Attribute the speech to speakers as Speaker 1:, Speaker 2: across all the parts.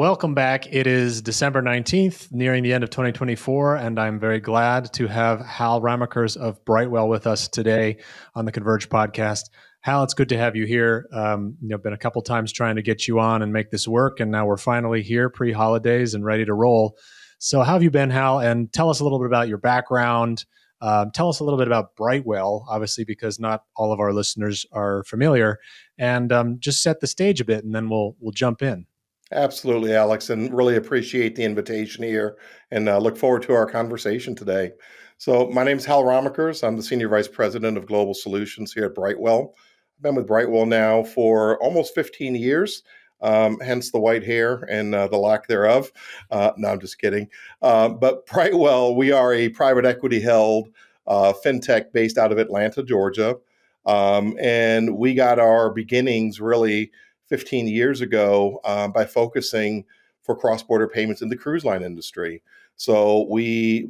Speaker 1: Welcome back. It is December 19th, nearing the end of 2024, and I'm very glad to have Hal Ramakers of Brightwell with us today on the Converge podcast. Hal, it's good to have you here. Been a couple times trying to get you on and make this work, and now we're finally here pre-holidays and ready to roll. So how have you been, Hal? And tell us a little bit about your background. Tell us a little bit about Brightwell, obviously, because not all of our listeners are familiar, and just set the stage a bit, and then we'll jump in.
Speaker 2: Absolutely, Alex, and really appreciate the invitation here and look forward to our conversation today. So my name is Hal Ramakers. I'm the Senior Vice President of Global Solutions here at Brightwell. I've been with Brightwell now for almost 15 years, hence the white hair and the lack thereof. No, I'm just kidding. But Brightwell, we are a private equity held fintech based out of Atlanta, Georgia. And we got our beginnings really 15 years ago by focusing for cross-border payments in the cruise line industry. So we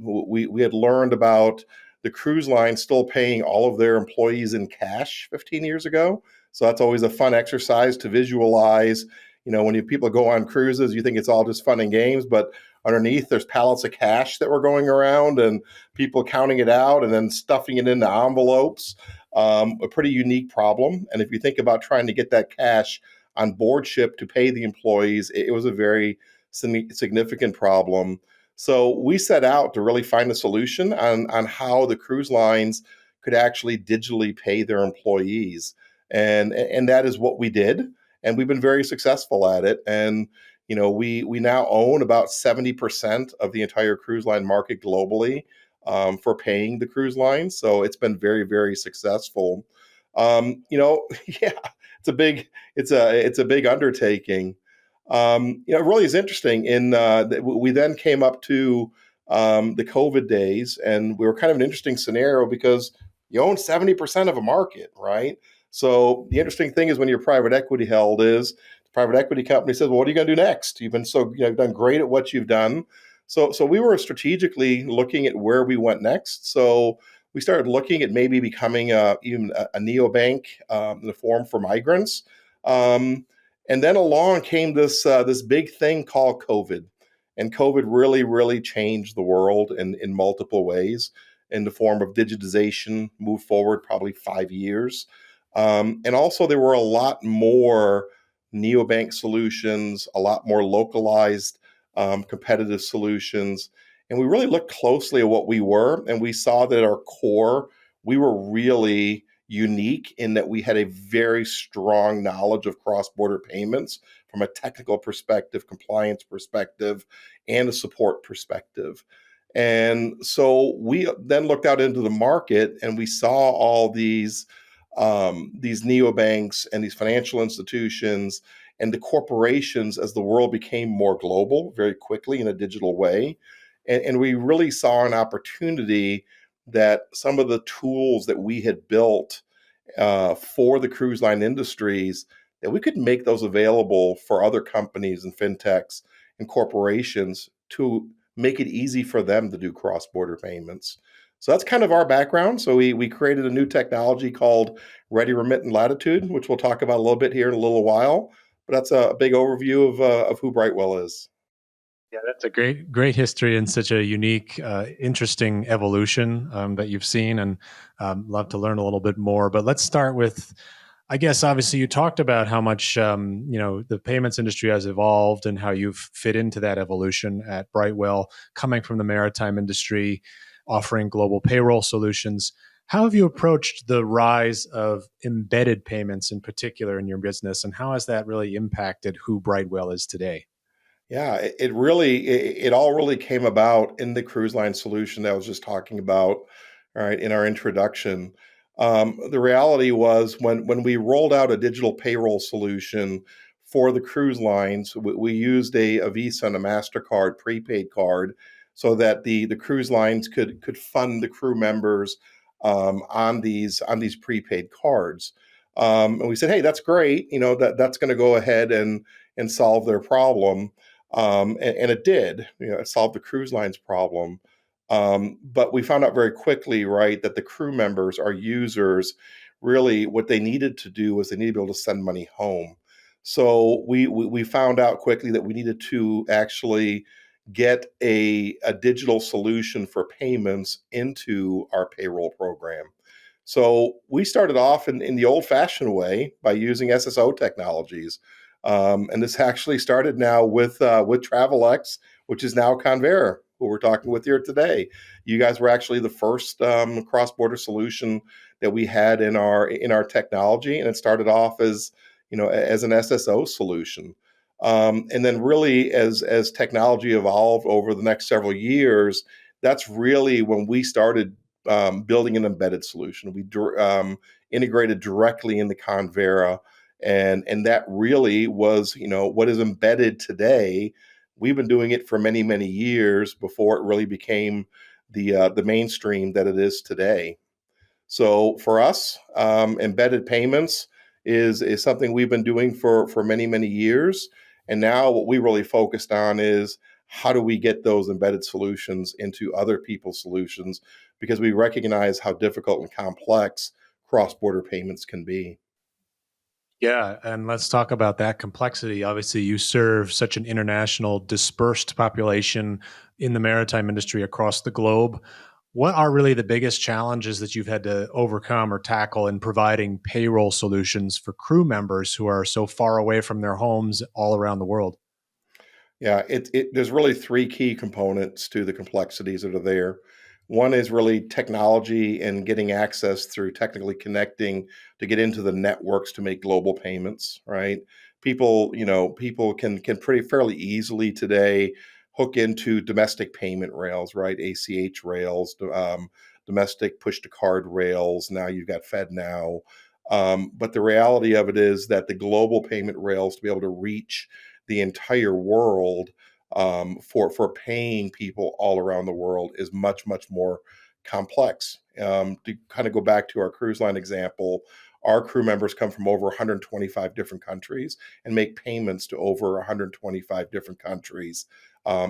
Speaker 2: had learned about the cruise line still paying all of their employees in cash 15 years ago. So that's always a fun exercise to visualize. When people go on cruises, you think it's all just fun and games, but underneath there's pallets of cash that were going around and people counting it out and then stuffing it into envelopes. A pretty unique problem. And if you think about trying to get that cash on board ship to pay the employees, it was a very significant problem. So we set out to really find a solution on how the cruise lines could actually digitally pay their employees. And that is what we did. And we've been very successful at it. And we now own about 70% of the entire cruise line market globally for paying the cruise lines. So it's been very, very successful. Yeah, it's a big undertaking. It really is interesting. We then came up to the COVID days, and we were kind of an interesting scenario because you own 70% of a market, right? So the interesting thing is when you're private equity held is the private equity company says, well, what are you going to do next? You've done great at what you've done. So we were strategically looking at where we went next. So we started looking at maybe becoming even a neobank in the form for migrants. And then along came this big thing called COVID. And COVID really, really changed the world in multiple ways in the form of digitization, moved forward probably 5 years. And also there were a lot more neobank solutions, a lot more localized competitive solutions. And we really looked closely at what we were, and we saw that at our core, we were really unique in that we had a very strong knowledge of cross-border payments from a technical perspective, compliance perspective, and a support perspective. And so we then looked out into the market and we saw all these neobanks and these financial institutions and the corporations as the world became more global very quickly in a digital way. And we really saw an opportunity that some of the tools that we had built for the cruise line industries, that we could make those available for other companies and fintechs and corporations to make it easy for them to do cross-border payments. So that's kind of our background. So we created a new technology called ReadyRemit and Latitude, which we'll talk about a little bit here in a little while. But that's a big overview of who Brightwell is.
Speaker 1: Yeah, that's a great history and such a unique, interesting evolution that you've seen, and love to learn a little bit more. But let's start with, I guess, obviously you talked about how much the payments industry has evolved and how you've fit into that evolution at Brightwell, coming from the maritime industry, offering global payroll solutions. How have you approached the rise of embedded payments in particular in your business, and how has that really impacted who Brightwell is today?
Speaker 2: Yeah, it all really came about in the cruise line solution that I was just talking about, all right, in our introduction. The reality was when we rolled out a digital payroll solution for the cruise lines, we used a Visa and a MasterCard prepaid card so that the cruise lines could fund the crew members on these prepaid cards. And we said, hey, that's great. That's going to go ahead and solve their problem. And it did, it solved the cruise line's problem. But we found out very quickly, right, that the crew members, our users, really what they needed to do was they needed to be able to send money home. So we found out quickly that we needed to actually get a digital solution for payments into our payroll program. So we started off in the old fashioned way by using SSO technologies. And this actually started now with Travelex, which is now Convera, who we're talking with here today. You guys were actually the first cross-border solution that we had in our technology, and it started off as as an SSO solution. And then really as technology evolved over the next several years, that's really when we started building an embedded solution. We integrated directly into Convera, and that really was what is embedded today. We've been doing it for many years before it really became the mainstream that it is today. So for us, embedded payments is something we've been doing for many years, and now what we really focused on is how do we get those embedded solutions into other people's solutions, because we recognize how difficult and complex cross-border payments can be.
Speaker 1: Yeah, and let's talk about that complexity. Obviously, you serve such an international, dispersed population in the maritime industry across the globe. What are really the biggest challenges that you've had to overcome or tackle in providing payroll solutions for crew members who are so far away from their homes all around the world?
Speaker 2: Yeah, there's really three key components to the complexities that are there. One is really technology and getting access through technically connecting to get into the networks to make global payments, right? People can pretty fairly easily today hook into domestic payment rails, right? ACH rails, domestic push to card rails. Now you've got FedNow. But the reality of it is that the global payment rails to be able to reach the entire world for paying people all around the world is much more complex. To kind of go back to our cruise line example, our crew members come from over 125 different countries and make payments to over 125 different countries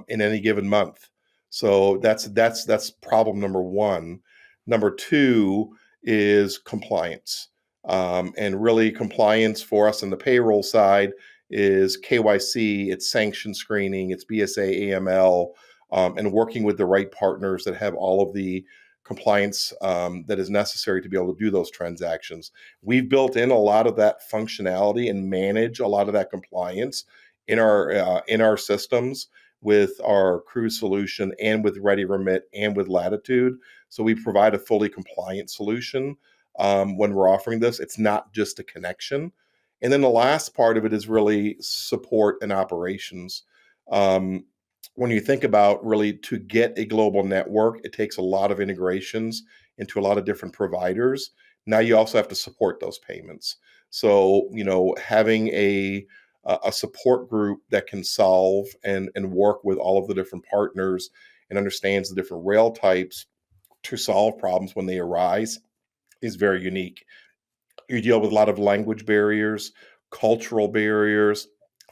Speaker 2: in any given month. So that's problem number one. Number two is compliance. And really, compliance for us on the payroll side is KYC, it's sanction screening, it's BSA, AML, and working with the right partners that have all of the compliance that is necessary to be able to do those transactions. We've built in a lot of that functionality and manage a lot of that compliance in our systems with our cruise solution and with ReadyRemit and with Latitude. So we provide a fully compliant solution when we're offering this. It's not just a connection. And then the last part of it is really support and operations. Um, when you think about really to get a global network, it takes a lot of integrations into a lot of different providers. Now you also have to support those payments. So, having a support group that can solve and work with all of the different partners and understands the different rail types to solve problems when they arise is very unique. You deal with a lot of language barriers, cultural barriers,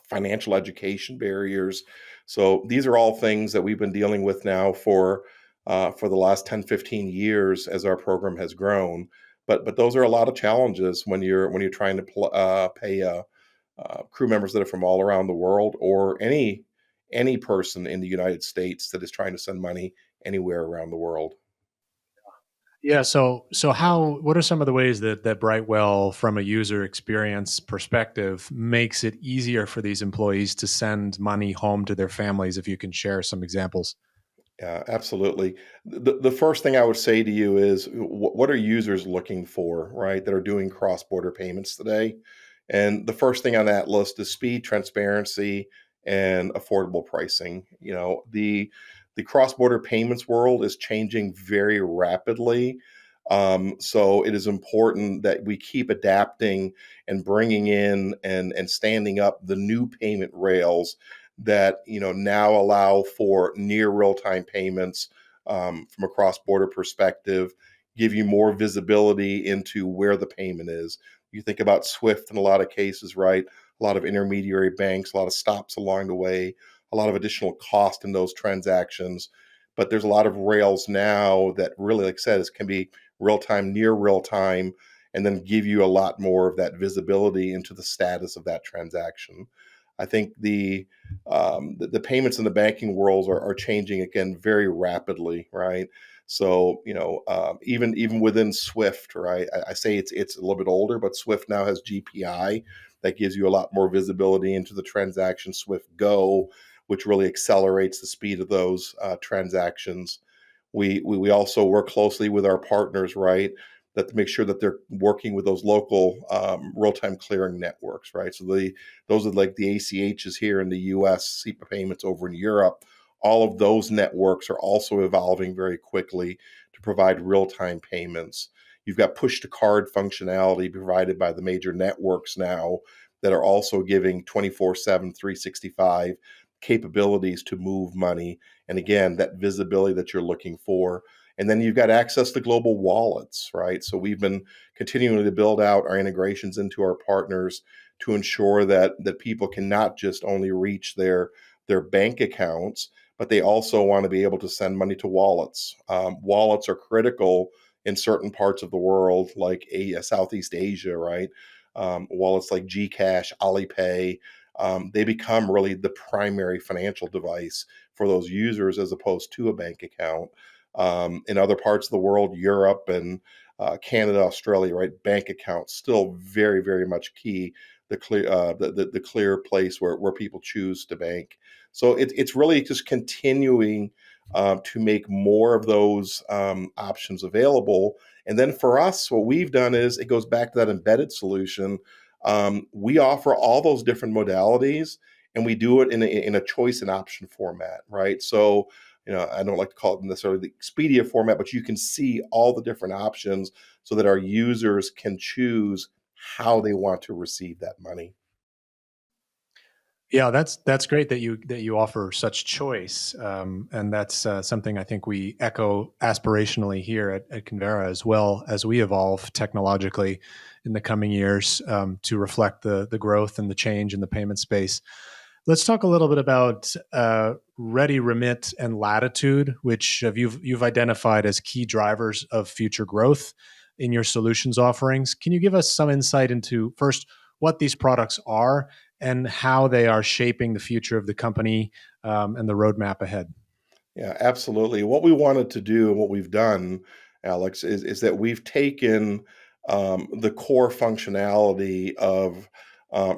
Speaker 2: financial education barriers. So these are all things that we've been dealing with now for the last 10, 15 years as our program has grown. But those are a lot of challenges when you're trying to pay crew members that are from all around the world, or any person in the United States that is trying to send money anywhere around the world.
Speaker 1: Yeah. So what are some of the ways that Brightwell, from a user experience perspective, makes it easier for these employees to send money home to their families? If you can share some examples.
Speaker 2: Yeah, absolutely. The first thing I would say to you is what are users looking for, right, that are doing cross border payments today? And the first thing on that list is speed, transparency, and affordable pricing. The cross border payments world is changing very rapidly. So it is important that we keep adapting and bringing in and standing up the new payment rails that now allow for near real time payments from a cross border perspective, give you more visibility into where the payment is. You think about Swift in a lot of cases, right? A lot of intermediary banks, a lot of stops along the way, a lot of additional cost in those transactions. But there's a lot of rails now that really, like I said, can be real time, near real time, and then give you a lot more of that visibility into the status of that transaction. I think the payments in the banking world are changing again very rapidly, right? So even within Swift, right? I say it's a little bit older, but Swift now has GPI that gives you a lot more visibility into the transaction. Swift Go, which really accelerates the speed of those transactions. We also work closely with our partners, right? That to make sure that they're working with those local real-time clearing networks, right? So those are like the ACHs here in the U.S., SEPA payments over in Europe. All of those networks are also evolving very quickly to provide real-time payments. You've got push-to-card functionality provided by the major networks now that are also giving 24/7, 365 capabilities to move money. And again, that visibility that you're looking for. And then you've got access to global wallets, right? So we've been continuing to build out our integrations into our partners to ensure that people can not just only reach their bank accounts, but they also want to be able to send money to wallets. Wallets are critical in certain parts of the world, like Southeast Asia, right? Wallets like Gcash, Alipay, they become really the primary financial device for those users as opposed to a bank account. In other parts of the world, Europe and Canada, Australia, right, bank accounts still very, very much key. The clear place where people choose to bank. So it's really just continuing to make more of those options available. And then for us, what we've done is it goes back to that embedded solution. We offer all those different modalities, and we do it in a choice and option format, right? So I don't like to call it necessarily the Expedia format, but you can see all the different options so that our users can choose how they want to receive that money.
Speaker 1: Yeah, that's great that you offer such choice, and that's something I think we echo aspirationally here at Convera as well as we evolve technologically in the coming years to reflect the growth and the change in the payment space. Let's talk a little bit about ReadyRemit and Latitude, which you've identified as key drivers of future growth in your solutions offerings. Can you give us some insight into first what these products are and how they are shaping the future of the company and the roadmap ahead?
Speaker 2: Yeah, absolutely. What we wanted to do and what we've done, Alex, is that we've taken the core functionality of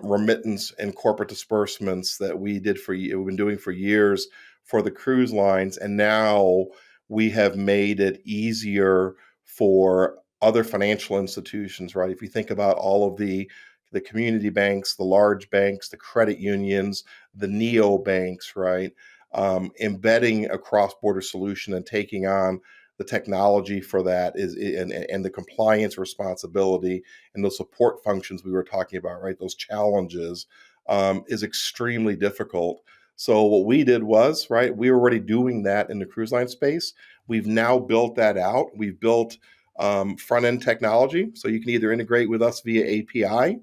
Speaker 2: remittance and corporate disbursements that we've been doing for years for the cruise lines, and now we have made it easier for other financial institutions, right? If you think about all of the community banks, the large banks, the credit unions, the neo banks, right? Embedding a cross-border solution and taking on the technology for that and the compliance responsibility and those support functions we were talking about, right? Those challenges is extremely difficult. So what we did was, right, we were already doing that in the cruise line space. We've now built that out. We've built front end technology, so you can either integrate with us via API,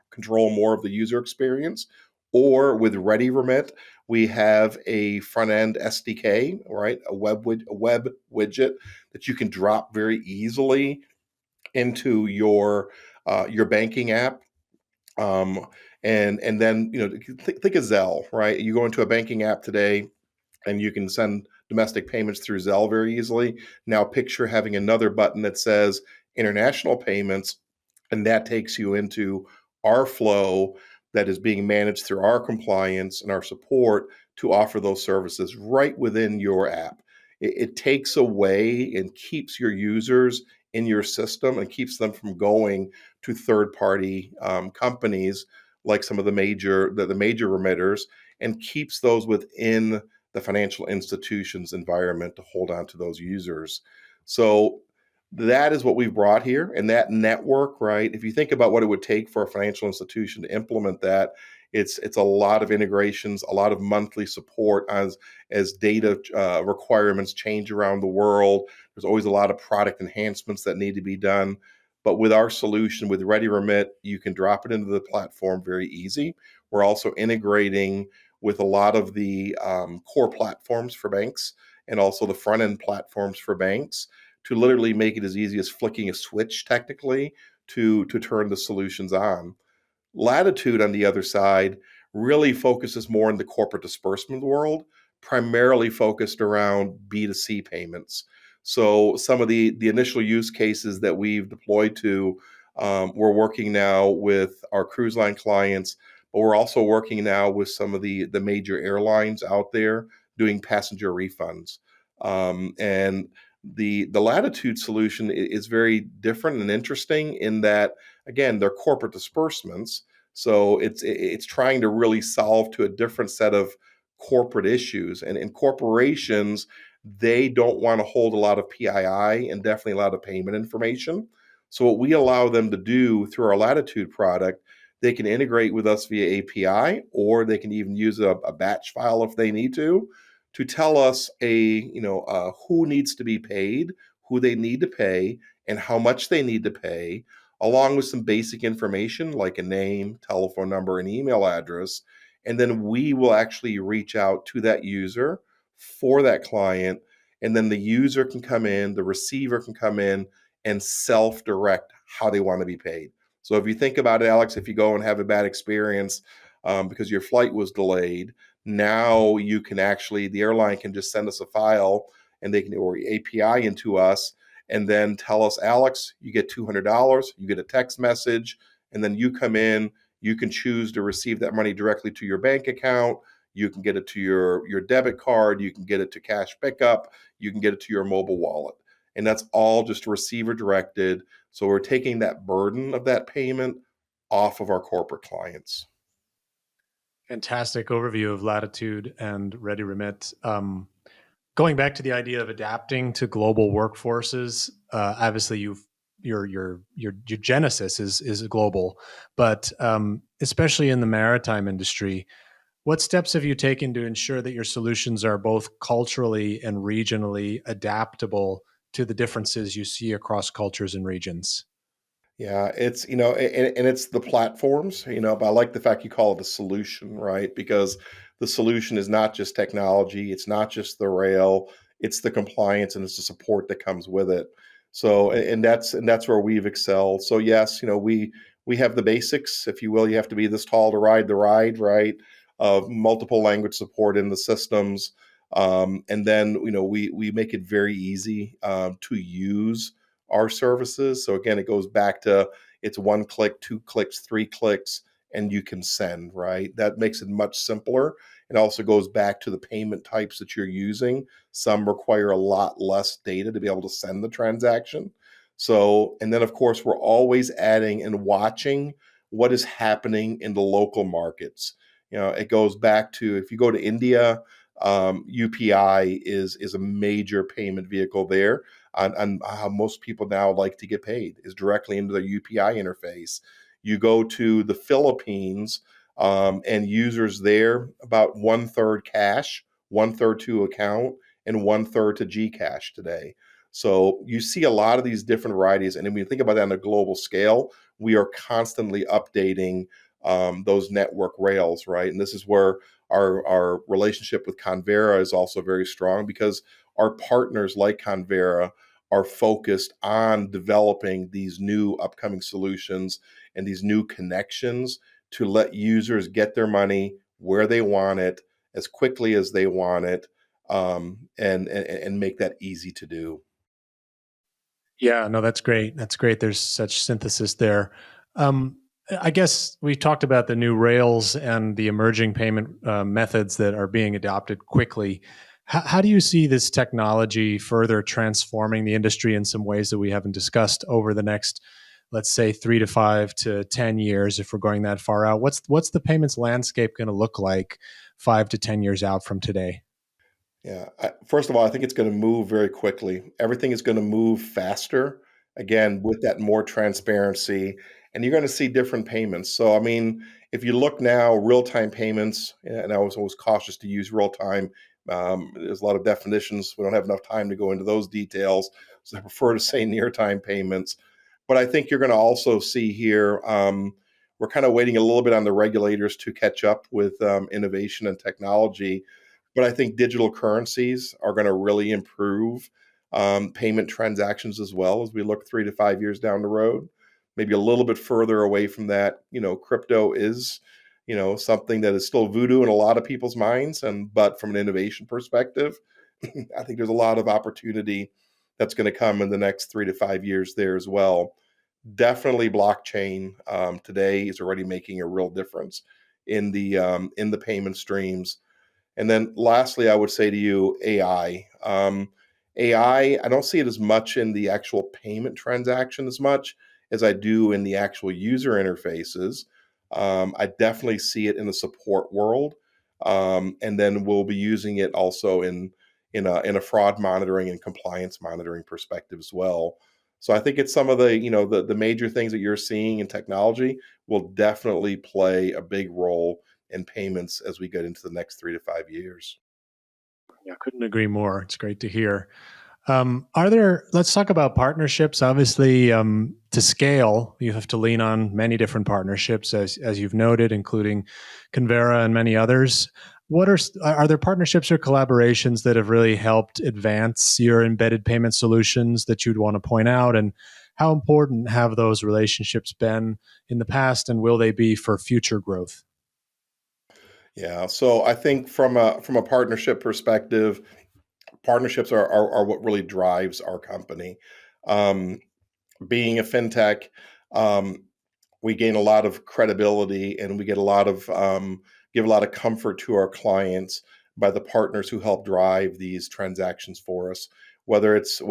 Speaker 2: control more of the user experience. Or with ReadyRemit, we have a front end SDK, right? A web widget that you can drop very easily into your banking app. Um, and then think of Zelle, right? You go into a banking app today, and you can send domestic payments through Zelle very easily. Now, picture having another button that says international payments, and that takes you into our flow that is being managed through our compliance and our support to offer those services right within your app. It takes away and keeps your users in your system and keeps them from going to third-party companies like some of the major remitters, and keeps those within the financial institution's environment to hold on to those users. So that is what we've brought here. And that network, right? If you think about what it would take for a financial institution to implement that, it's a lot of integrations, a lot of monthly support as data requirements change around the world. There's always a lot of product enhancements that need to be done. But with our solution, with ReadyRemit, you can drop it into the platform very easy. We're also integrating with a lot of the core platforms for banks and also the front end platforms for banks to literally make it as easy as flicking a switch technically to turn the solutions on. Latitude, on the other side, really focuses more in the corporate disbursement world, primarily focused around B2C payments. So some of the initial use cases that we've deployed to, we're working now with our cruise line clients, but we're also working now with some of the major airlines out there doing passenger refunds. And the Latitude solution is very different and interesting in that, again, they're corporate disbursements. So it's trying to really solve to a different set of corporate issues. And in corporations, they don't want to hold a lot of PII and definitely a lot of payment information. So what we allow them to do through our Latitude product, they can integrate with us via API, or they can even use a batch file if they need to tell us who needs to be paid, who they need to pay, and how much they need to pay, along with some basic information like a name, telephone number, and email address. And then we will actually reach out to that user for that client. And then the user can come in, the receiver can come in and self direct how they want to be paid. So if you think about it, Alex, if you go and have a bad experience because your flight was delayed, now you can actually, the airline can just send us a file and they can, or API into us, and then tell us, Alex, you get $200, you get a text message, and then you come in, you can choose to receive that money directly to your bank account. You can get it to your debit card, you can get it to cash pickup, you can get it to your mobile wallet. And that's all just receiver directed. So we're taking that burden of that payment off of our corporate clients.
Speaker 1: Fantastic overview of Latitude and ReadyRemit. Going back to the idea of adapting to global workforces, obviously your genesis is global, but especially in the maritime industry, what steps have you taken to ensure that your solutions are both culturally and regionally adaptable to the differences you see across cultures and regions?
Speaker 2: Yeah, it's, and it's the platforms, but I like the fact you call it a solution, right? Because the solution is not just technology, it's not just the rail, it's the compliance and it's the support that comes with it. So, and that's where we've excelled. So yes, we have the basics, if you will. You have to be this tall to ride the ride, right? Of multiple language support in the systems. And then, we make it very easy to use our services. So again, it goes back to it's one click, two clicks, three clicks, and you can send, right? That makes it much simpler. It also goes back to the payment types that you're using. Some require a lot less data to be able to send the transaction. So, and then of course, we're always adding and watching what is happening in the local markets. It goes back to if you go to India, UPI is a major payment vehicle there on how most people now like to get paid is directly into the UPI interface. You go to the Philippines, and users there about one third cash, one third to account, and one third to Gcash today. So you see a lot of these different varieties, and when you think about that on a global scale, we are constantly updating those network rails, right? And this is where our relationship with Convera is also very strong because our partners like Convera are focused on developing these new upcoming solutions and these new connections to let users get their money where they want it as quickly as they want it, and make that easy to do.
Speaker 1: Yeah, no, that's great. That's great. There's such synthesis there. Um, I guess we talked about the new rails and the emerging payment methods that are being adopted quickly. How do you see this technology further transforming the industry in some ways that we haven't discussed over the next, let's say, 3 to 5 to 10 years, if we're going that far out? What's the payments landscape going to look like 5 to 10 years out from today?
Speaker 2: Yeah. First of all, I think it's going to move very quickly. Everything is going to move faster, again, with that more transparency, and you're going to see different payments. So, I mean, if you look now, real time payments, and I was always cautious to use real time. There's a lot of definitions. We don't have enough time to go into those details. So I prefer to say near time payments. But I think you're going to also see here, we're kind of waiting a little bit on the regulators to catch up with innovation and technology, but I think digital currencies are going to really improve payment transactions as well as we look 3 to 5 years down the road. maybe a little bit further away from that. Crypto is, something that is still voodoo in a lot of people's minds, but from an innovation perspective, I think there's a lot of opportunity that's going to come in the next 3 to 5 years there as well. Definitely, blockchain today is already making a real difference in the payment streams. And then lastly, I would say to you, AI. AI, I don't see it as much in the actual payment transaction as much as I do in the actual user interfaces. I definitely see it in the support world, and then we'll be using it also in a fraud monitoring and compliance monitoring perspective as well. So I think it's some of the major things that you're seeing in technology will definitely play a big role in payments as we get into the next 3 to 5 years.
Speaker 1: Yeah, couldn't agree more. It's great to hear. Let's talk about partnerships. Obviously, to scale, you have to lean on many different partnerships, as you've noted, including Convera and many others. Are there partnerships or collaborations that have really helped advance your embedded payment solutions that you'd want to point out? And how important have those relationships been in the past, and will they be for future growth?
Speaker 2: Yeah, so I think from a partnership perspective, partnerships are what really drives our company. Um, Being a fintech, um, we gain a lot of credibility, and we get a lot of give a lot of comfort to our clients by the partners who help drive these transactions for us. Whether it's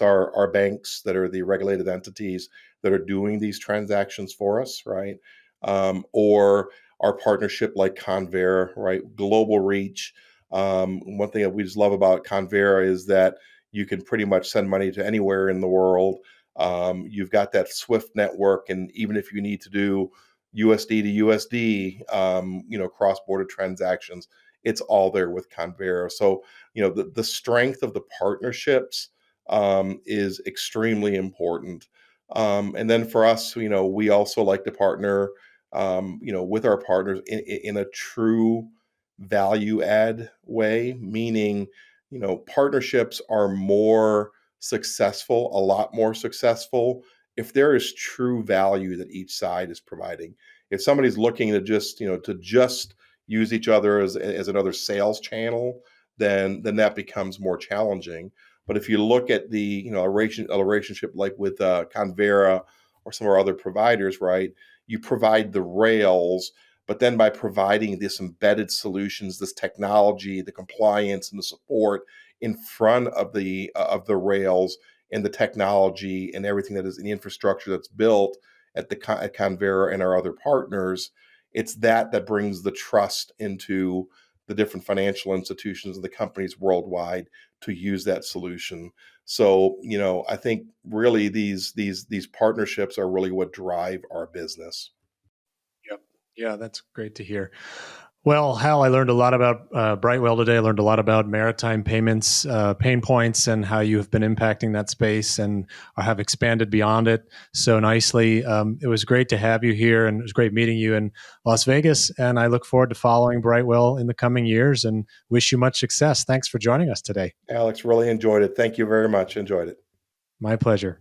Speaker 2: our banks that are the regulated entities that are doing these transactions for us, right? Or our partnership like Convera, right? Global reach. One thing that we just love about Convera is that you can pretty much send money to anywhere in the world. You've got that Swift network, and even if you need to do USD to USD, cross-border transactions, it's all there with Convera. So, the strength of the partnerships is extremely important. And then for us, we also like to partner, with our partners in a true value add way, meaning, partnerships are more successful, a lot more successful, if there is true value that each side is providing. If somebody's looking to just use each other as another sales channel, then that becomes more challenging. But if you look at a relationship like with Convera or some of our other providers, right? You provide the rails, but then by providing this embedded solutions, this technology, the compliance and the support in front of the rails and the technology and everything that is in the infrastructure that's built at Convera and our other partners, it's that brings the trust into the different financial institutions and the companies worldwide to use that solution. So, I think really these partnerships are really what drive our business.
Speaker 1: Yep. Yeah, that's great to hear. Well, Hal, I learned a lot about Brightwell today. I learned a lot about maritime payments, pain points, and how you have been impacting that space and have expanded beyond it so nicely. It was great to have you here, and it was great meeting you in Las Vegas. And I look forward to following Brightwell in the coming years and wish you much success. Thanks for joining us today.
Speaker 2: Alex, really enjoyed it. Thank you very much. Enjoyed it.
Speaker 1: My pleasure.